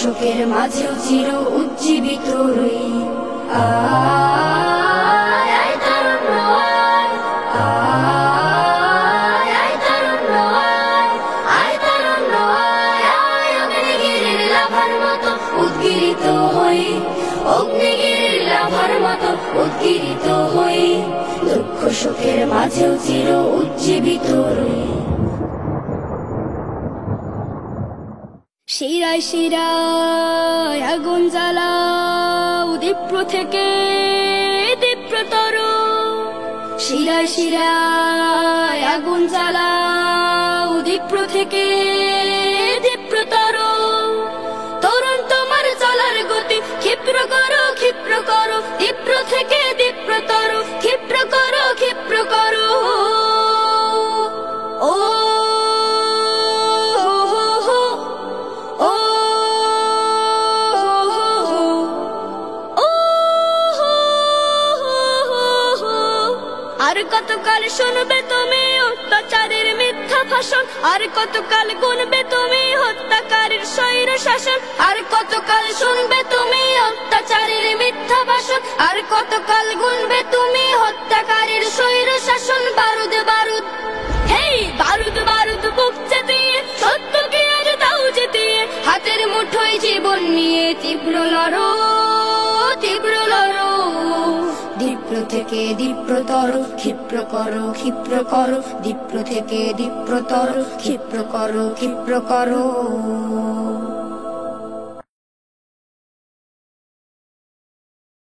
শোকের মাঝেও চির উজ্জীবিত রই। আয় তারুণ্য আয়, আয় তারুণ্য আয়, আয় তারুণ্য আয়, আয় অগ্নিগিরির লাভার মতো উদ্গিরিত হই, অগ্নিগিরির লাভার মতো উদ্গিরিত হই, দুঃখ শোকের মাঝেও চির উজ্জীবিত রই। শিরায় শিরায় আগুন জ্বালাও দীপ্র থেকে দীপ্রতর, শিরায় শিরায় আগুন জ্বালাও দীপ্র থেকে দীপ্রতর, তরুণ তোমার চলার গতি ক্ষিপ্র করো ক্ষিপ্র করো, দীপ্র থেকে দীপ্রতর ক্ষিপ্র করো ক্ষিপ্র করো। ও আর কতকাল শুনবে তুমি অত্যাচারের মিথ্যা ভাষণ, আর কতকাল গুনবে তুমি হত্যাকারীর স্বৈর শাসন, আর কতকাল শুনবে তুমি অত্যাচারের মিথ্যা ভাষণ, আর কতকাল গুনবে তুমি হত্যাকারীর স্বৈর শাসন। বারুদ বারুদ হেই বারুদ বারুদ বুক চেতিয়ে সত্যকে আজ দাও জিতিয়ে, হাতের মুঠোয় জীবন নিয়ে তীব্র লড়ো তীব্র লড়ো, দীপ্র থেকে দীপ্রতর ক্ষিপ্র করো ক্ষিপ্র করো, দীপ্র থেকে দীপ্রতর ক্ষিপ্র করো ক্ষিপ্র করো।